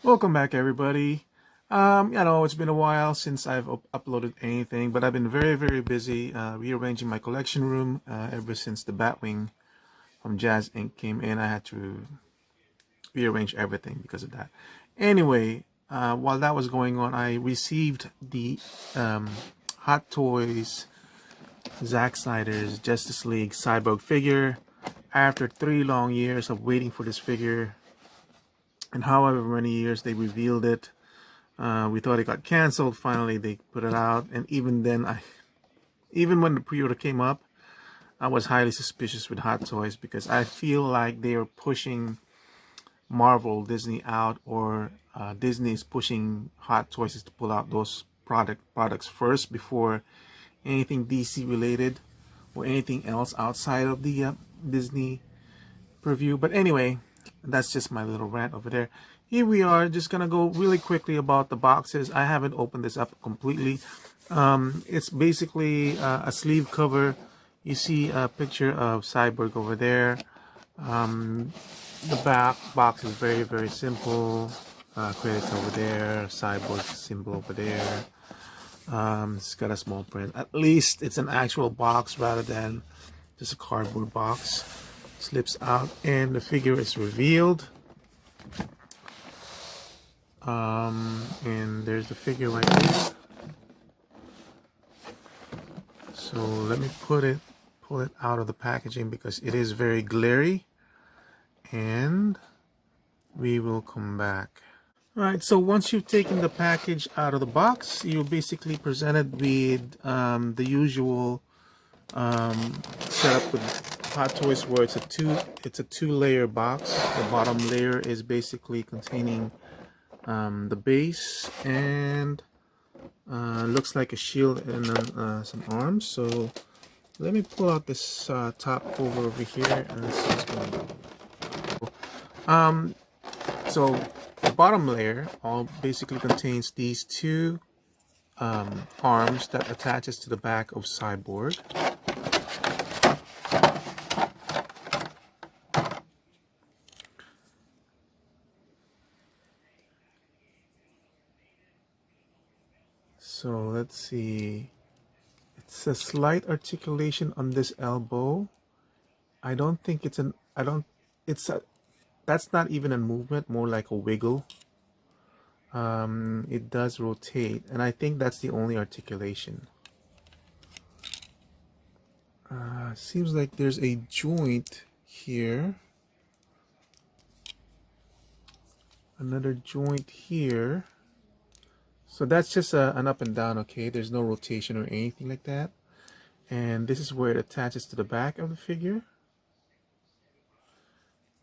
Welcome back, everybody. I know it's been a while since I've uploaded anything, but I've been very busy rearranging my collection room ever since the Batwing from Jazz Inc. came in. I had to rearrange everything because of that. Anyway, while that was going on, I received the Hot Toys Zack Snyder's Justice League Cyborg figure after 3 long years of waiting for this figure. And however many years they revealed it, we thought it got canceled. Finally, they put it out, and even then, even when the pre-order came up, I was highly suspicious with Hot Toys because I feel like they are pushing Marvel, Disney out, or Disney is pushing Hot Toys to pull out those products first before anything DC related or anything else outside of the Disney purview. But anyway, that's just my little rant over there. Here we are, just gonna go really quickly about the boxes. I haven't opened this up completely. It's basically a sleeve cover. You see a picture of Cyborg over there. The back box is very simple. Credits over there, Cyborg symbol over there. It's got a small print. At least it's an actual box rather than just a cardboard box. Slips out and the figure is revealed. And there's the figure right there. So let me pull it out of the packaging because it is very glary, and we will come back. Alright, so once you've taken the package out of the box, you're basically presented with the usual setup with Hot Toys, where it's a two-layer box. The bottom layer is basically containing the base and looks like a shield and some arms. So let me pull out this top cover over here and let's see what's going on. So the bottom layer all basically contains these two arms that attaches to the back of Cyborg. So let's see. It's a slight articulation on this elbow. I don't think it's an. I don't. It's a. That's not even a movement. More like a wiggle. It does rotate, and I think that's the only articulation. Seems like there's a joint here. Another joint here. So that's just an up and down, okay? There's no rotation or anything like that. And this is where it attaches to the back of the figure.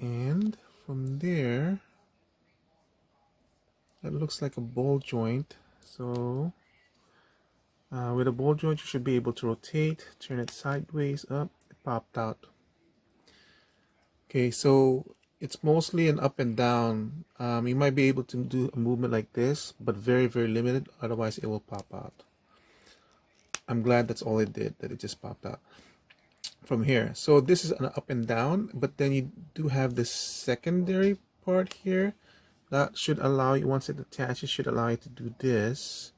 And from there, that looks like a ball joint. So with a ball joint, you should be able to rotate, turn it sideways, up, it popped out. Okay, so it's mostly an up and down. You might be able to do a movement like this, but very limited, otherwise it will pop out. I'm glad that's all it did, that it just popped out from here. So this is an up and down, but then you do have this secondary part here that should allow you, once it attaches, should allow you to do this,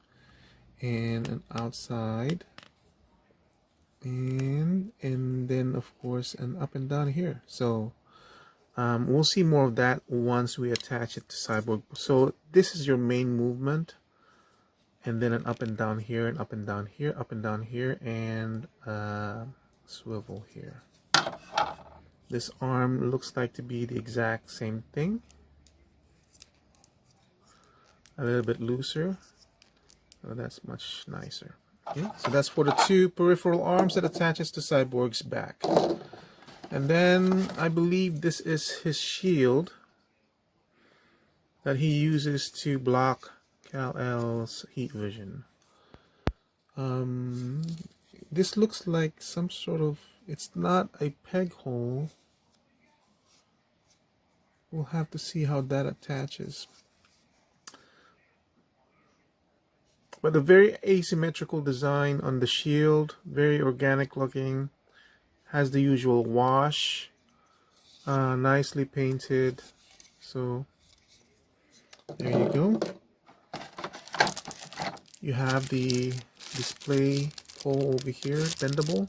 and an outside, and then of course an up and down here. So we'll see more of that once we attach it to Cyborg. So this is your main movement, and then an up and down here, and up and down here, up and down here, and swivel here. This arm looks like to be the exact same thing. A little bit looser. So that's much nicer. Okay, so that's for the two peripheral arms that attaches to Cyborg's back. And then I believe this is his shield that he uses to block Kal-El's heat vision. This looks like some sort of, it's not a peg hole. We'll have to see how that attaches. But a very asymmetrical design on the shield, very organic looking. Has the usual wash, nicely painted. So there go. You have the display pole over here, bendable.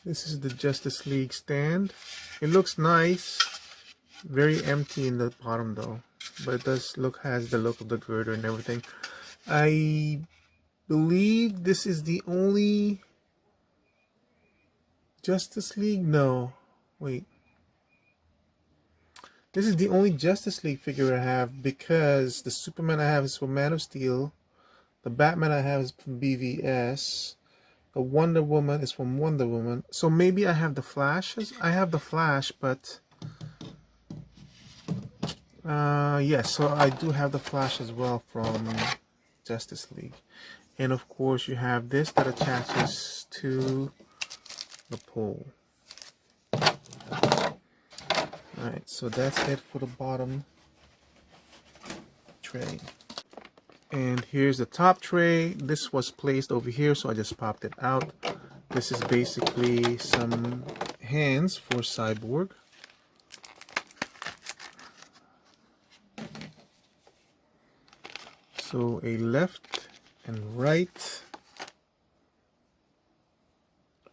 This is the Justice League stand. It looks nice. Very empty in the bottom though, but it does has the look of the girder and everything. I believe this is the only Justice League. No, wait. This is the only Justice League figure I have, because the Superman I have is from Man of Steel, the Batman I have is from BVS, the Wonder Woman is from Wonder Woman. So maybe I have the Flash. I have the Flash, but yes, so I do have the Flash as well from Justice League. And of course you have this that attaches to the pole. Alright, so that's it for the bottom tray. And here's the top tray. This was placed over here, so I just popped it out. This is basically some hands for Cyborg. So a left and right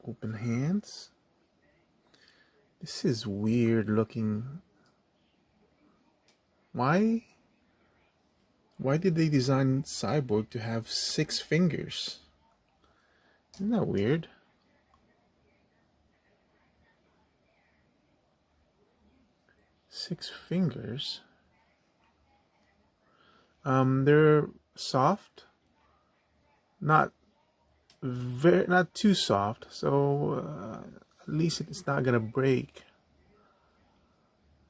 open hands. This is weird looking. Why did they design Cyborg to have 6 fingers? Isn't that weird? Six fingers. They're soft, not too soft, so at least it's not gonna break.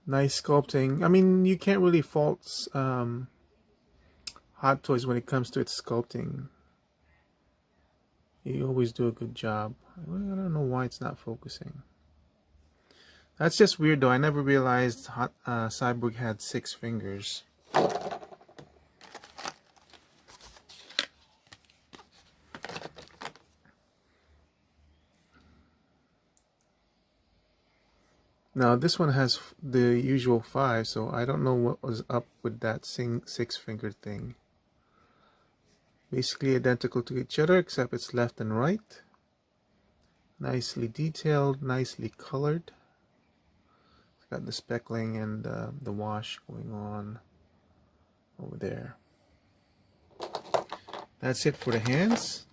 Nice sculpting. I mean, you can't really fault Hot Toys when it comes to its sculpting. You always do a good job. I don't know why it's not focusing. That's just weird though. I never realized Cyborg had 6 fingers. Now this one has the usual 5, so I don't know what was up with that 6-finger thing. Basically identical to each other, except it's left and right. Nicely detailed, nicely colored. It's got the speckling and the wash going on over there. That's it for the hands.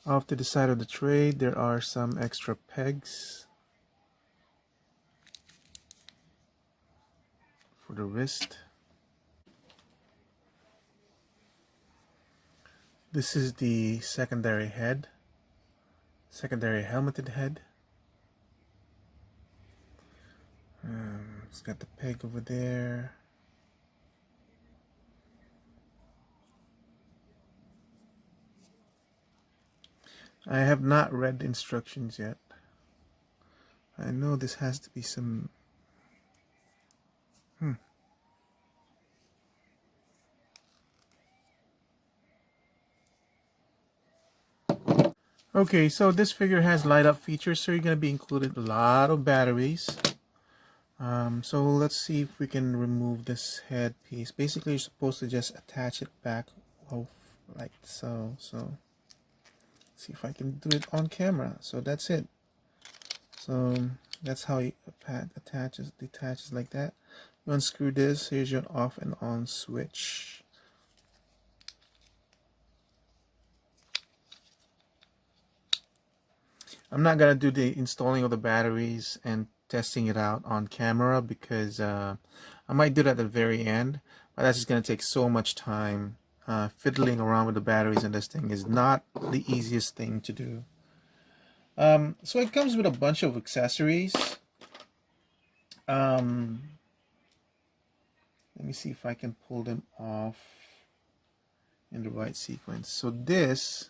Off to the side of the tray, there are some extra pegs for the wrist. This is the secondary head, secondary helmeted head. It's got the peg over there. I have not read the instructions yet. I know this has to be some Okay, so this figure has light up features, so you're going to be included a lot of batteries. So let's see if we can remove this head piece. Basically, you're supposed to just attach it back like so. So see if I can do it on camera. So that's it. So that's how it detaches like that. You unscrew this. Here's your off and on switch. I'm not gonna do the installing of the batteries and testing it out on camera, because I might do that at the very end, but that's just gonna take so much time. Fiddling around with the batteries in this thing is not the easiest thing to do. So it comes with a bunch of accessories. Let me see if I can pull them off in the right sequence. So these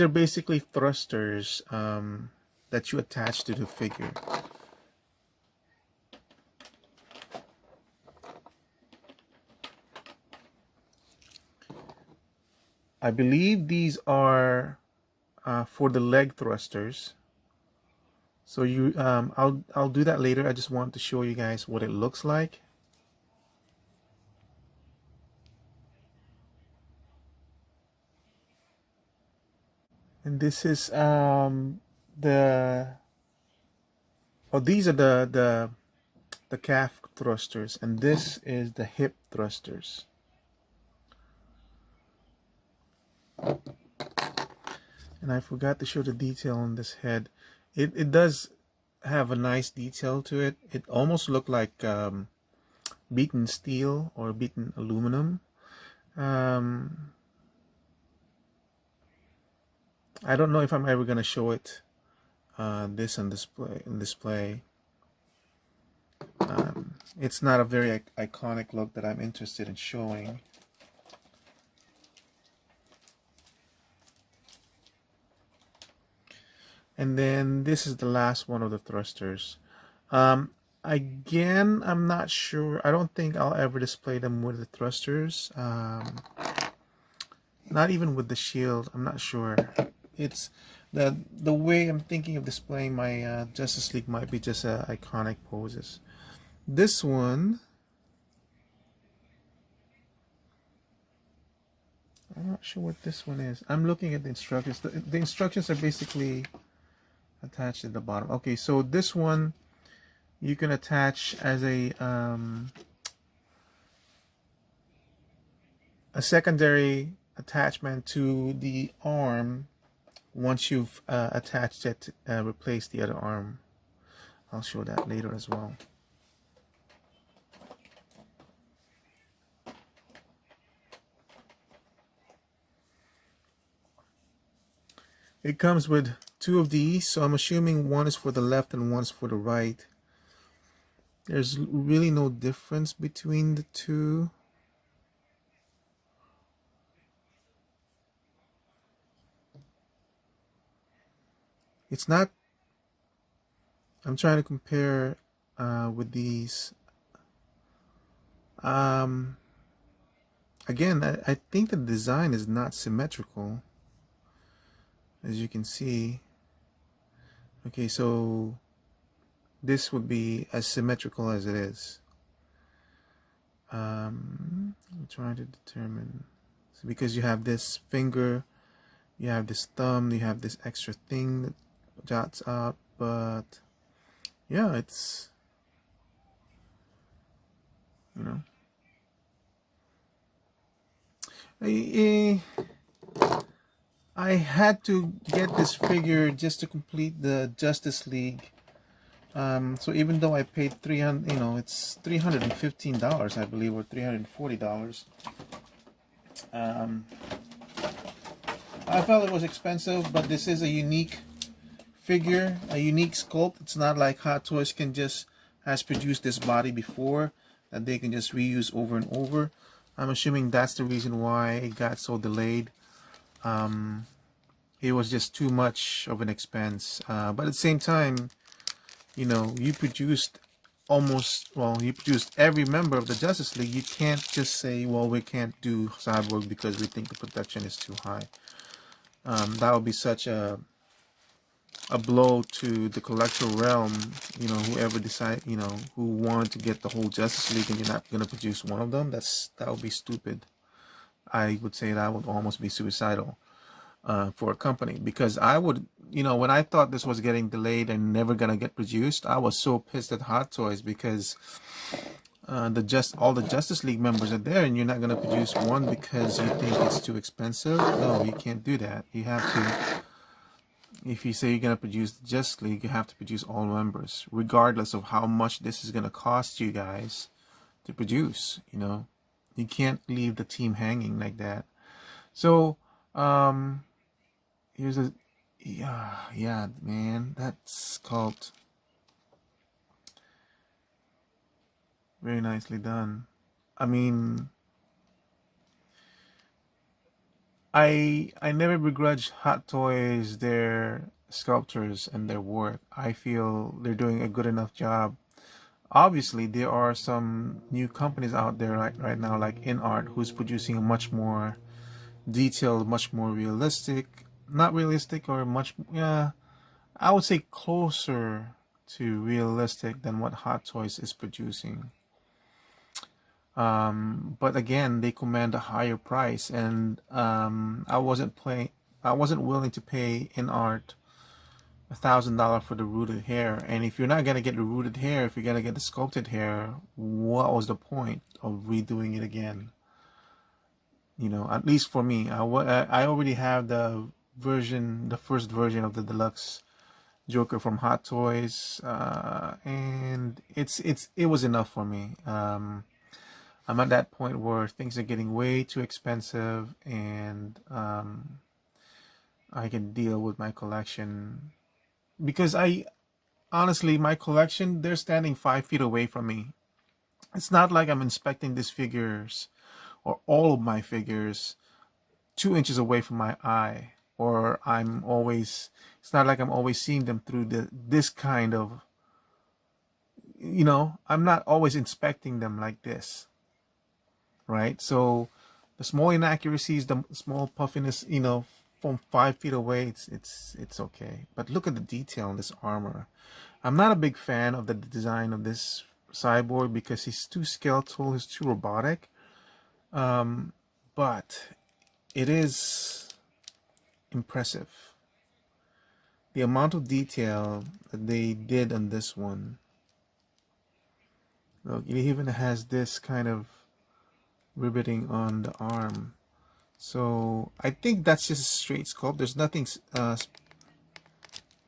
are basically thrusters that you attach to the figure. I believe these are for the leg thrusters. So I'll do that later. I just want to show you guys what it looks like. And this is these are the calf thrusters, and this is the hip thrusters. And I forgot to show the detail on this head. It does have a nice detail to it. It almost looked like beaten steel or beaten aluminum. I don't know if I'm ever gonna show it this on display. It's not a very iconic look that I'm interested in showing. And then this is the last one of the thrusters. Again, I'm not sure. I don't think I'll ever display them with the thrusters. Not even with the shield. I'm not sure. It's the way I'm thinking of displaying my Justice League might be just iconic poses. This one, I'm not sure what this one is. I'm looking at the instructions. The instructions are basically attached at the bottom. Okay, so this one you can attach as a secondary attachment to the arm. Once you've attached it, replace the other arm. I'll show that later as well. It comes with two of these, so I'm assuming one is for the left and one is for the right. There's really no difference between the two. It's not, I'm trying to compare with these. Again, I think the design is not symmetrical, as you can see. Okay, so this would be as symmetrical as it is. I'm trying to determine, so because you have this finger, you have this thumb, you have this extra thing that jots out, but yeah, it's, you know, I had to get this figure just to complete the Justice League. So even though I paid $300, you know, it's $315, I believe, or $340. I felt it was expensive, but this is a unique figure, a unique sculpt. It's not like Hot Toys has produced this body before that they can just reuse over and over. I'm assuming that's the reason why it got so delayed. It was just too much of an expense, but at the same time, you know, you produced you produced every member of the Justice League. You can't just say, well, we can't do Cyborg because we think the production is too high. That would be such a blow to the collector realm, you know, whoever decide, you know, who wanted to get the whole Justice League and you're not going to produce one of them. That would be stupid. I would say that would almost be suicidal for a company, because I would, you know, when I thought this was getting delayed and never going to get produced, I was so pissed at Hot Toys because all the Justice League members are there and you're not going to produce one because you think it's too expensive. No, you can't do that. You have to, if you say you're going to produce the Justice League, you have to produce all members, regardless of how much this is going to cost you guys to produce. You know, you can't leave the team hanging like that. So here's a, yeah, man, that sculpt, very nicely done. I mean, I never begrudge Hot Toys their sculptors and their work. I feel they're doing a good enough job. Obviously, there are some new companies out there right now, like InArt, who's producing a much more detailed, much more realistic not realistic, or much, yeah, I would say closer to realistic than what Hot Toys is producing. But again, they command a higher price, and I wasn't willing to pay in art $1,000 for the rooted hair. And if you're not gonna get the rooted hair, if you're gonna get the sculpted hair, what was the point of redoing it again? You know, at least for me, I already have the first version of the deluxe Joker from Hot Toys, and it was enough for me. I'm at that point where things are getting way too expensive, and I can deal with my collection, because I honestly, my collection, they're standing 5 feet away from me. It's not like I'm inspecting these figures, or all of my figures, 2 inches away from my eye, or it's not like I'm always seeing them through this kind of, I'm not always inspecting them like this, right? So the small inaccuracies, the small puffiness, from 5 feet away, it's okay. But look at the detail in this armor. I'm not a big fan of the design of this Cyborg because he's too skeletal, he's too robotic. But it is impressive. The amount of detail that they did on this one. Look, it even has this kind of riveting on the arm. So I think that's just a straight sculpt. There's nothing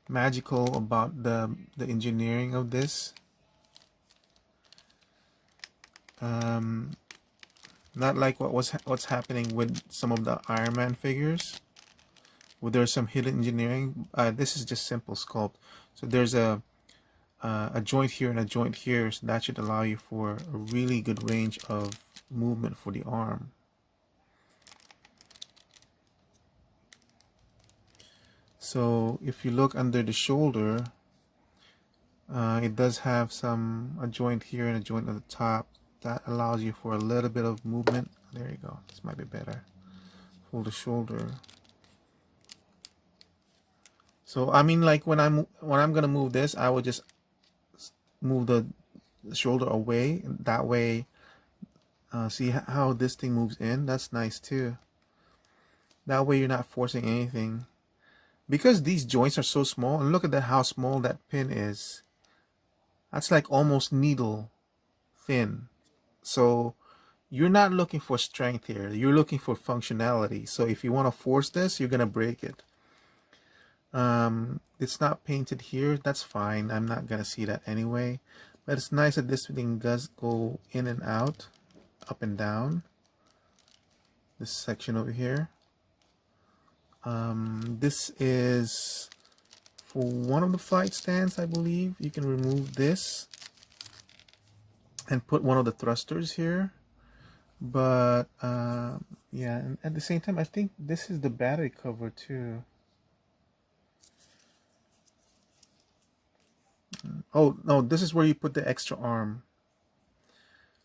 magical about the engineering of this. Not like what's happening with some of the Iron Man figures, where there's some hidden engineering. This is just simple sculpt. So there's a joint here and a joint here, so that should allow you for a really good range of movement for the arm. So if you look under the shoulder, it does have a joint here and a joint at the top. That allows you for a little bit of movement. There you go. This might be better for the shoulder. So I mean, like when I'm gonna move this, I would just move the shoulder away. That way, see how this thing moves in? That's nice too. That way you're not forcing anything. Because these joints are so small, and look at how small that pin is. That's like almost needle thin. So you're not looking for strength here. You're looking for functionality. So if you want to force this, you're going to break it. It's not painted here. That's fine. I'm not going to see that anyway. But it's nice that this thing does go in and out, up and down. This section over here. This is for one of the flight stands, I believe. You can remove this and put one of the thrusters here. But yeah, and at the same time, I think this is the battery cover too. Oh no, this is where you put the extra arm.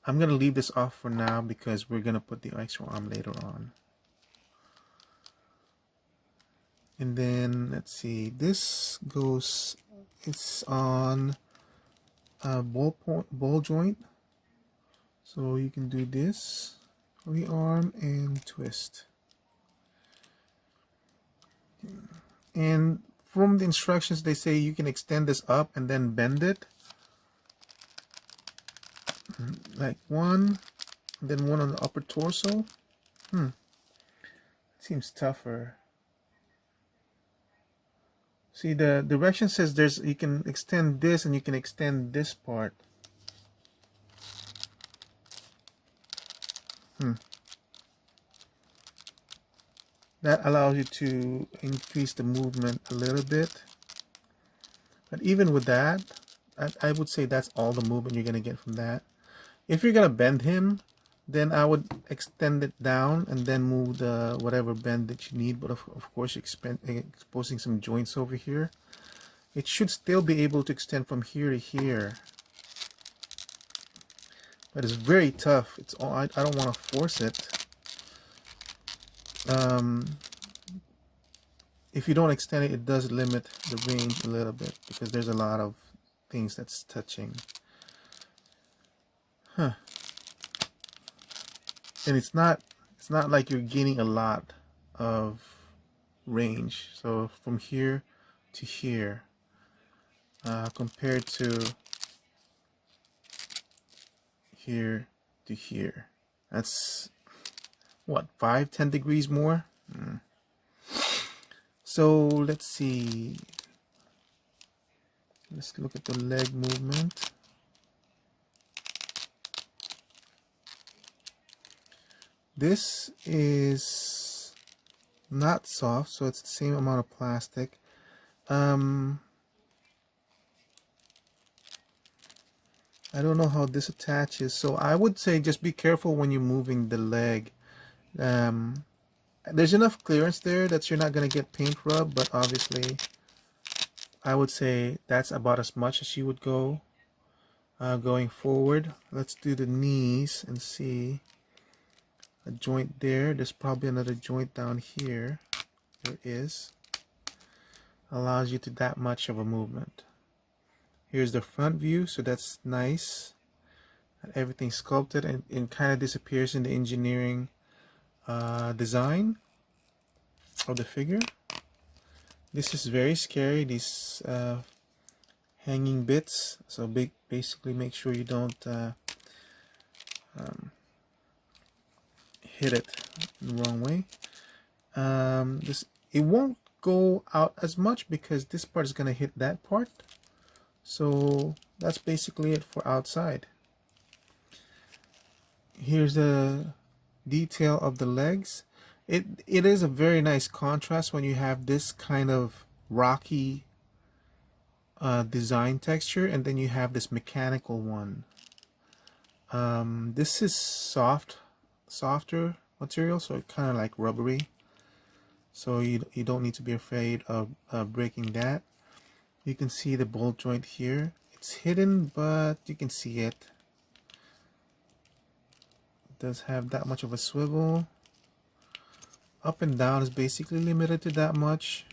I'm gonna leave this off for now because we're gonna put the extra arm later on. And then let's see, this goes, it's on a ball joint. So you can do this for the arm and twist. And from the instructions, they say you can extend this up and then bend it. Like one, and then one on the upper torso. Seems tougher. See, the direction says you can extend this and you can extend this part. That allows you to increase the movement a little bit. But even with that, I would say that's all the movement you're going to get from that. If you're going to bend him, then I would extend it down and then move the whatever bend that you need. But of course, exposing some joints over here. It should still be able to extend from here to here. But it's very tough. It's all, I don't want to force it. if you don't extend it, it does limit the range a little bit because there's a lot of things that's touching. And it's not like you're gaining a lot of range. So from here to here, compared to here to here, that's what, 5-10 degrees more. So let's see, let's look at the leg movement. This is not soft, so it's the same amount of plastic. I don't know how this attaches, so I would say just be careful when you're moving the leg. There's enough clearance there that you're not going to get paint rub, but obviously I would say that's about as much as you would go going forward. Let's do the knees and see. A joint there. There's probably another joint down here. There is. Allows you to that much of a movement. Here's the front view, so that's nice. Everything's sculpted and kind of disappears in the engineering design of the figure. This is very scary, these hanging bits. So basically make sure you don't hit it in the wrong way. It won't go out as much because this part is going to hit that part. So that's basically it for outside. Here's the detail of the legs. It is a very nice contrast when you have this kind of rocky design texture and then you have this mechanical one. This is softer material, so it kind of like rubbery, so you don't need to be afraid of breaking that. You can see the bolt joint here. It's hidden, but you can see it. It does have that much of a swivel. Up and down is basically limited to that much,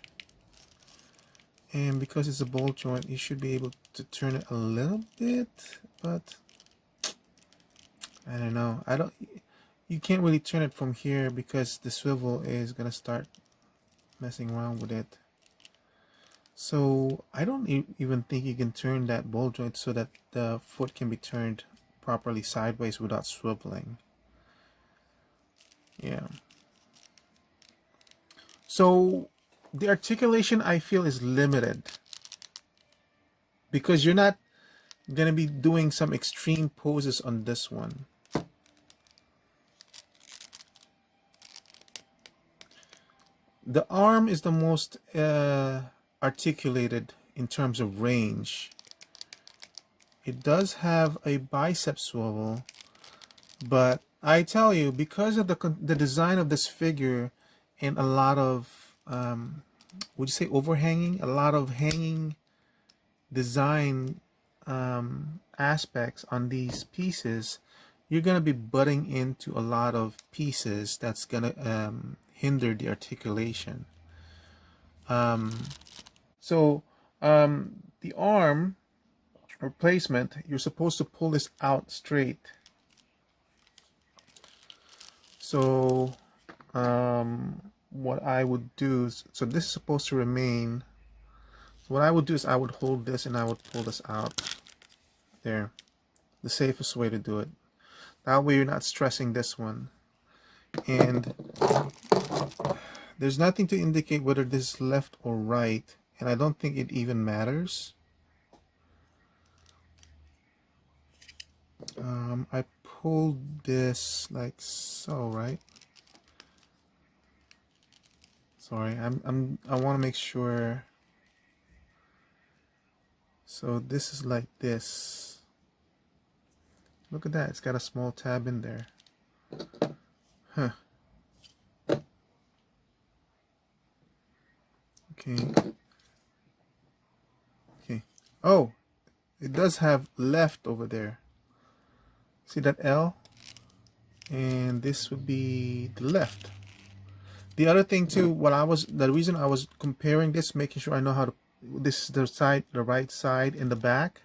and because it's a bolt joint you should be able to turn it a little bit, but I don't know. You can't really turn it from here because the swivel is gonna start messing around with it. So I don't even think you can turn that bolt joint so that the foot can be turned properly sideways without swiveling. Yeah. So the articulation, I feel, is limited because you're not gonna be doing some extreme poses on this one. The arm is the most articulated in terms of range. It does have a bicep swivel, but I tell you, because of the design of this figure and a lot of would you say overhanging, a lot of hanging design aspects on these pieces, you're gonna be butting into a lot of pieces that's gonna hinder the articulation. So the arm replacement, you're supposed to pull this out straight. So what I would do is, so this is supposed to remain. So what I would do is I would hold this and I would pull this out. There. The safest way to do it. That way you're not stressing this one. And there's nothing to indicate whether this is left or right, and I don't think it even matters. I pulled this like so, right? Sorry, I want to make sure. So this is like this. Look at that, it's got a small tab in there. Huh. Okay. Oh, it does have left over there. See that L? And this would be the left. The other thing too, the reason I was comparing this, making sure I know how to, this is the right side in the back.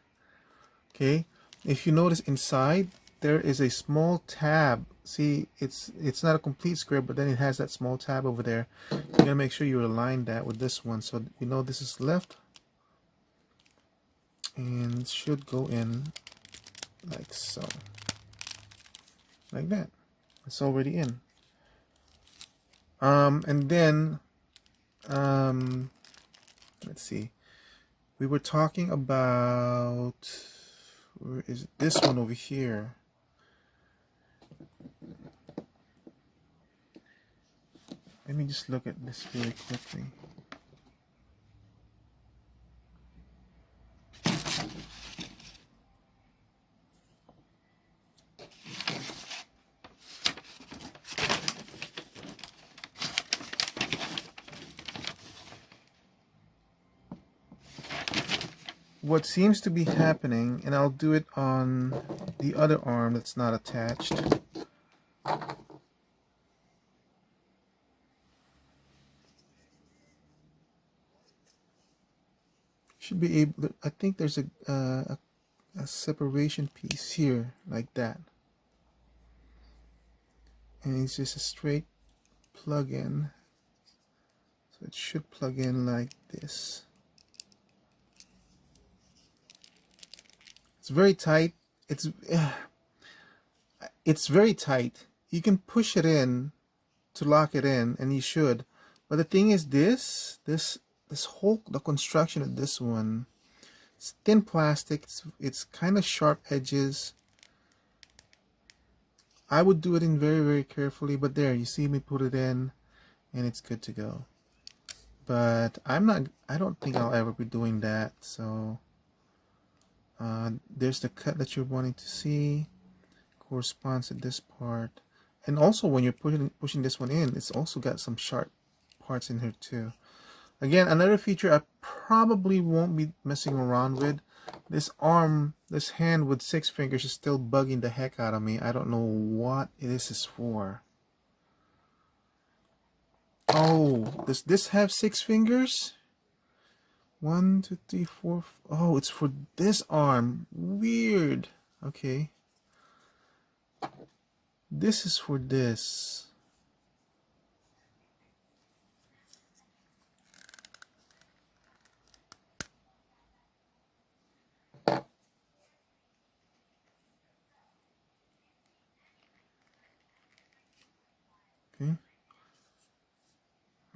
Okay, if you notice inside, there is a small tab. See, it's not a complete square, but then it has that small tab over there. You gotta make sure you align that with this one, so you know this is left, and it should go in like so, like that. It's already in. And then, let's see. We were talking about, where is it? This one over here. Let me just look at this really quickly. What seems to be happening, and I'll do it on the other arm that's not attached. Should be able to, I think there's a separation piece here, like that. And it's just a straight plug-in. So it should plug in like this. It's very tight. It's very tight. You can push it in to lock it in, and you should. But the thing is, this whole, the construction of this one, it's thin plastic. It's kind of sharp edges. I would do it in very, very carefully. But there, you see me put it in, and it's good to go. But I don't think I'll ever be doing that. So there's the cut that you're wanting to see, corresponds to this part. And also when you're pushing this one in, it's also got some sharp parts in here too. Again, another feature I probably won't be messing around with. This arm, this hand with 6 fingers is still bugging the heck out of me. I don't know what this is for. Oh, does this have 6 fingers? 1, 2, 3, 4. Oh, it's for this arm. Weird. Okay. This is for this. Okay.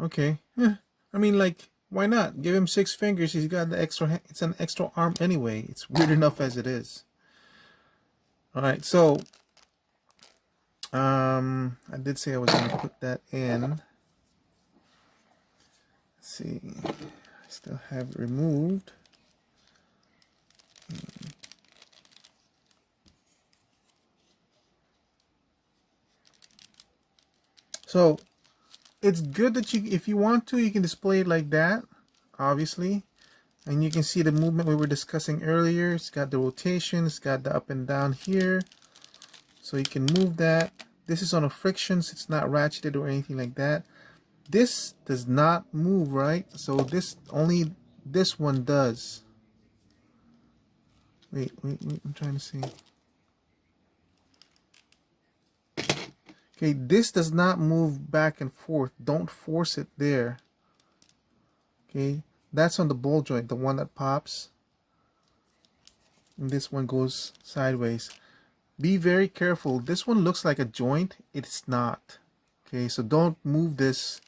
Okay. Yeah. I mean, like, why not? Give him 6 fingers. He's got the extra. It's an extra arm anyway. It's weird enough as it is. All right. So, I did say I was going to put that in. Let's see. I still have it removed. So it's good that if you want to, you can display it like that, obviously. And you can see the movement we were discussing earlier. It's got the rotation, it's got the up and down here. So you can move that. This is on a friction, so it's not ratcheted or anything like that. This does not move, right? So only this one does. Wait, I'm trying to see. Okay, this does not move back and forth. Don't force it there. Okay, that's on the ball joint, the one that pops. And this one goes sideways. Be very careful. This one looks like a joint. It's not. Okay, so don't move this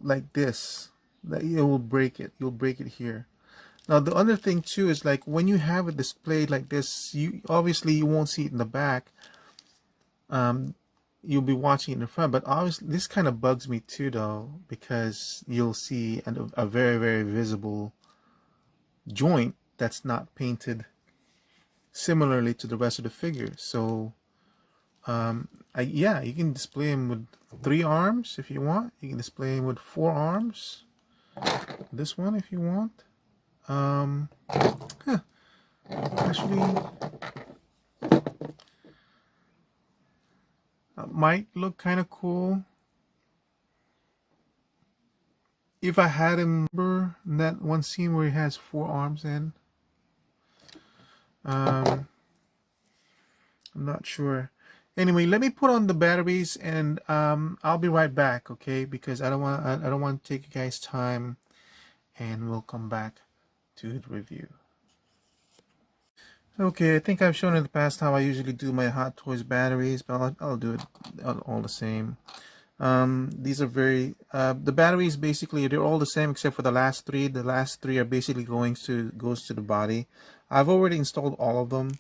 like this. It will break it. You'll break it here. Now the other thing too is, like, when you have it displayed like this, you won't see it in the back. You'll be watching it in the front, but obviously this kind of bugs me too, though, because you'll see a very, very visible joint that's not painted similarly to the rest of the figure. So yeah, you can display him with 3 arms if you want. You can display him with 4 arms. This one if you want. Actually, might look kind of cool if I had him, remember that one scene where he has 4 arms in. I'm not sure. Anyway, let me put on the batteries, and I'll be right back, okay? Because I don't want to take you guys' time, and we'll come back to the review. Okay, I think I've shown in the past how I usually do my Hot Toys batteries, but I'll do it all the same. These are very the batteries basically they're all the same except for the last three. The last three are basically goes to the body. I've already installed all of them.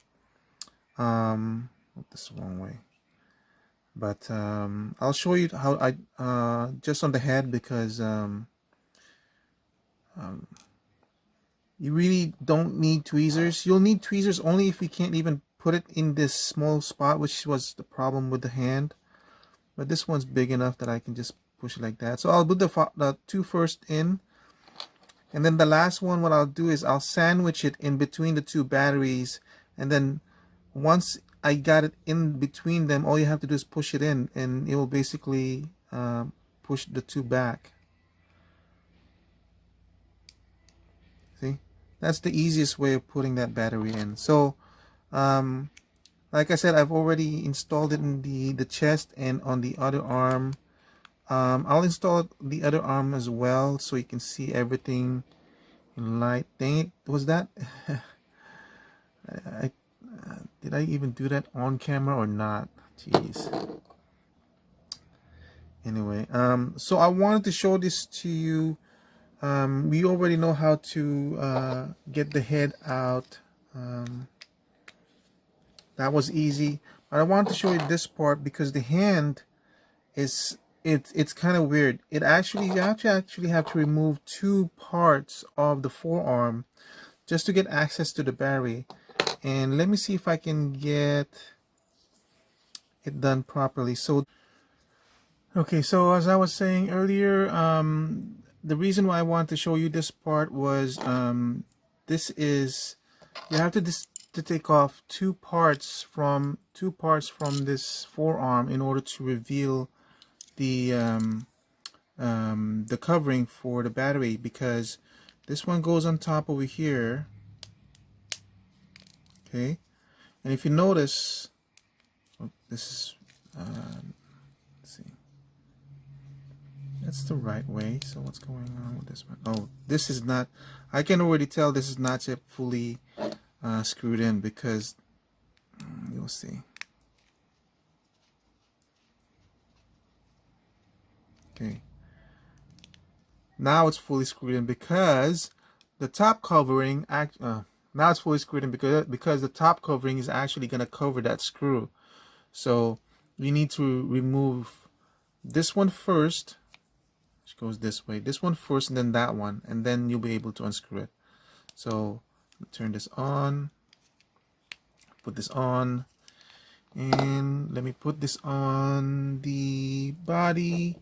This is the wrong way. But I'll show you how I just on the head, because you really don't need tweezers. You'll need tweezers only if you can't even put it in this small spot, which was the problem with the hand. But this one's big enough that I can just push it like that. So I'll put the two first in, and then the last one, what I'll do is I'll sandwich it in between the two batteries, and then once I got it in between them, all you have to do is push it in, and it will basically push the two back. See, that's the easiest way of putting that battery in. So like I said, I've already installed it in the chest and on the other arm. I'll install the other arm as well so you can see everything in light. Dang it, was that? Did I even do that on camera or not? Jeez. Anyway, so I wanted to show this to you. We already know how to get the head out. That was easy. But I wanted to show you this part because the hand is it's kind of weird. You actually have to remove 2 parts of the forearm just to get access to the battery. And let me see if I can get it done properly. So okay, so as I was saying earlier, the reason why I want to show you this part was this is, you have to take off 2 parts from this forearm in order to reveal the covering for the battery, because this one goes on top over here. Okay, and if you notice, this is let's see, that's the right way. So what's going on with this one? Oh, this is not, I can already tell this is not yet fully screwed in, because you'll see. Okay, now it's fully screwed in because the top covering now it's fully screwed in because the top covering is actually going to cover that screw. So you need to remove this one first, which goes this way, this one first, and then that one, and then you'll be able to unscrew it. So turn this on, put this on, and let me put this on the body,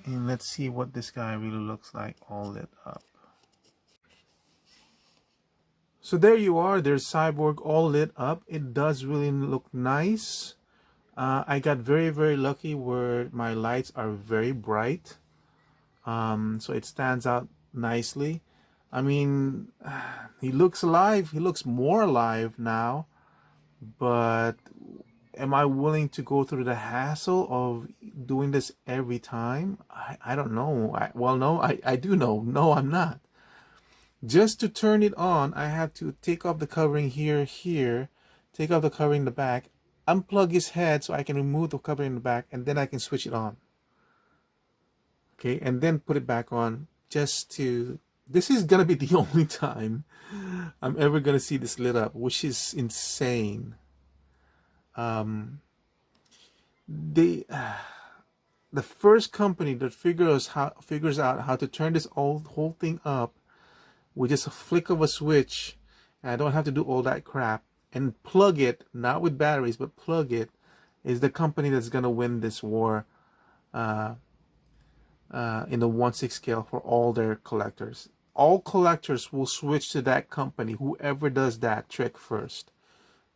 and let's see what this guy really looks like all lit up. So there you are, there's Cyborg all lit up. It does really look nice. I got very lucky where my lights are very bright, so it stands out nicely. I mean, he looks alive. He looks more alive now, but am I willing to go through the hassle of doing this every time? I don't know. I do know. No, I'm not. Just to turn it on, I have to take off the covering here, take off the covering in the back, unplug his head so I can remove the covering in the back, and then I can switch it on. Okay, and then put it back on. This is gonna be the only time I'm ever gonna see this lit up, which is insane. The first company that figures out how to turn this whole thing up with just a flick of a switch, and I don't have to do all that crap, and plug it, not with batteries, but plug it, is the company that's gonna win this war in the 1/6 scale for all their collectors. All collectors will switch to that company, whoever does that trick first.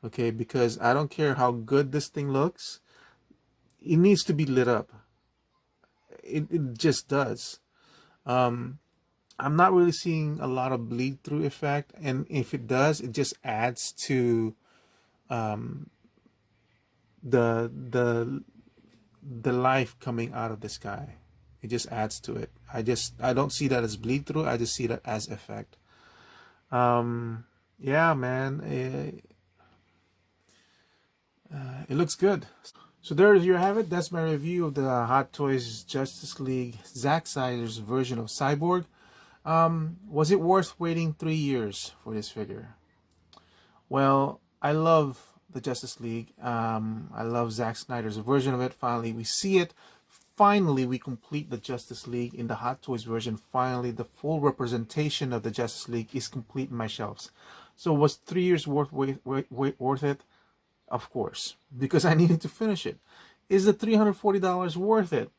Okay, because I don't care how good this thing looks, it needs to be lit up. it just does. I'm not really seeing a lot of bleed through effect, and if it does, it just adds to the the life coming out of this guy. It just adds to it. I don't see that as bleed through. I just see that as effect. Yeah, man, it looks good. So there you have it. That's my review of the Hot Toys Justice League Zack Snyder's version of Cyborg. Was it worth waiting 3 years for this figure? Well, I love the Justice League. I love Zack Snyder's version of it. Finally, we see it. Finally, we complete the Justice League in the Hot Toys version. Finally, the full representation of the Justice League is complete in my shelves. So was 3 years worth it? Of course, because I needed to finish it. Is the $340 worth it?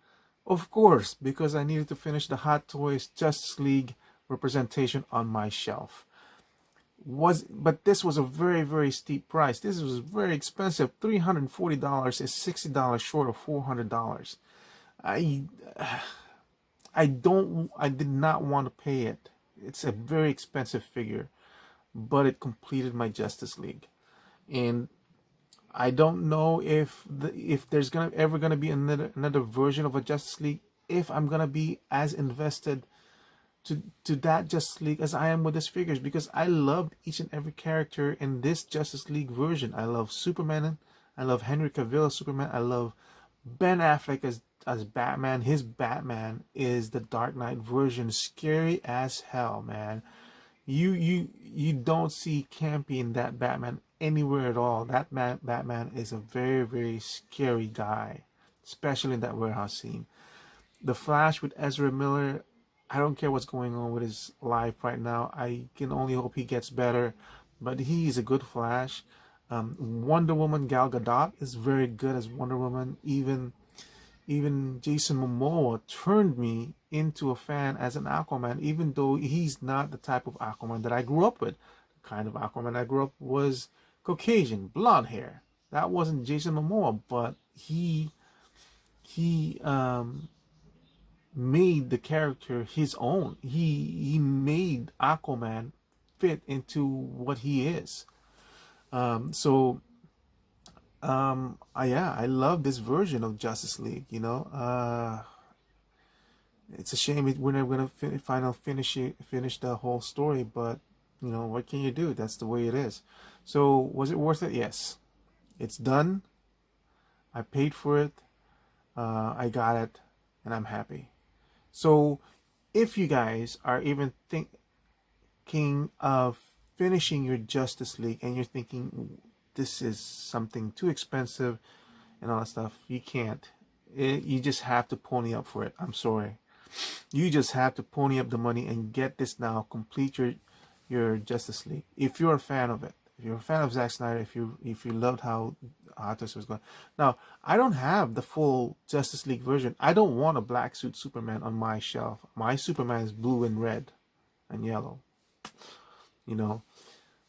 Of course, because I needed to finish the Hot Toys Justice League representation on my shelf. But this was a very steep price. This was very expensive. $340 is $60 short of $400. I did not want to pay it. It's a very expensive figure, but it completed my Justice League. And I don't know if there's ever gonna be another version of a Justice League, if I'm gonna be as invested to that Justice League as I am with these figures, because I loved each and every character in this Justice League version. I love Superman. I love Henry Cavill as Superman. I love Ben Affleck as Batman. His Batman is the Dark Knight version, scary as hell, man. You don't see campy in that Batman anywhere at all. That Batman is a very scary guy, especially in that warehouse scene. The Flash with Ezra Miller, I don't care what's going on with his life right now. I can only hope he gets better, but he is a good Flash. Wonder Woman Gal Gadot is very good as Wonder Woman. Even Jason Momoa turned me into a fan as an Aquaman, even though he's not the type of Aquaman that I grew up with. The kind of Aquaman I grew up was Caucasian, blonde hair. That wasn't Jason Momoa, but he made the character his own. He made Aquaman fit into what he is. Yeah, I love this version of Justice League. You know, it's a shame we're never gonna finish the whole story, but you know, what can you do? That's the way it is. So was it worth it? Yes, it's done. I paid for it. I got it, and I'm happy. So if you guys are even thinking of finishing your Justice League and you're thinking this is something too expensive and all that stuff, you can't. You just have to pony up for it. I'm sorry. You just have to pony up the money and get this now. Complete your Justice League. If you're a fan of it, if you're a fan of Zack Snyder, if you loved how Hot Toys was going. Now, I don't have the full Justice League version. I don't want a black suit Superman on my shelf. My Superman is blue and red and yellow. You know.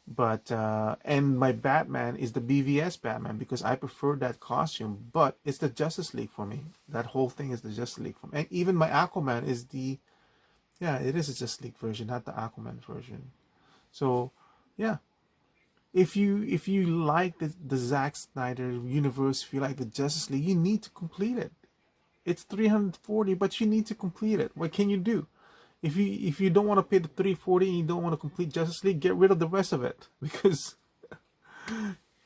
But and my Batman is the BVS Batman because I prefer that costume. But it's the Justice League for me. That whole thing is the Justice League for me. And even my Aquaman is it is a Justice League version, not the Aquaman version. So yeah, if you like the Zack Snyder universe, if you like the Justice League, you need to complete it. It's $340, but you need to complete it. What can you do? If you don't want to pay the $340 and you don't want to complete Justice League, get rid of the rest of it, because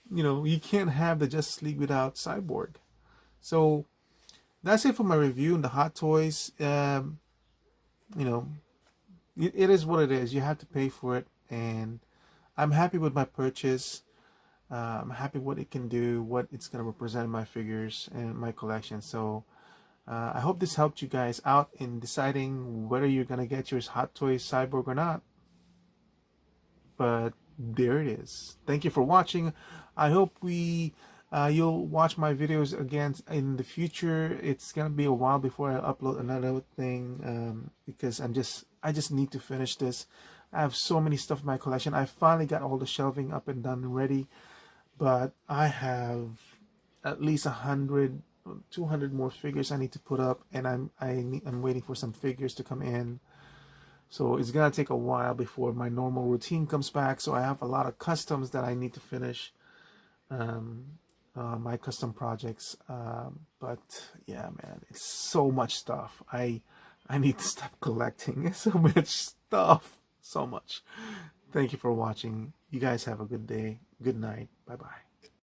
you know you can't have the Justice League without Cyborg. So that's it for my review on the Hot Toys. You know, it is what it is. You have to pay for it, and I'm happy with my purchase. I'm happy what it can do, what it's going to represent in my figures and my collection. So I hope this helped you guys out in deciding whether you're going to get your Hot Toys Cyborg or not. But there it is. Thank you for watching. I hope you'll watch my videos again in the future. It's going to be a while before I upload another thing because I just need to finish this. I have so many stuff in my collection. I finally got all the shelving up and done and ready, but I have at least 100 200 more figures I need to put up, and I'm waiting for some figures to come in. So it's gonna take a while before my normal routine comes back. So I have a lot of customs that I need to finish, my custom projects. But yeah, man, it's so much stuff. I need to stop collecting. So much stuff, so much. Thank you for watching. You guys have a good day. Good night. Bye bye.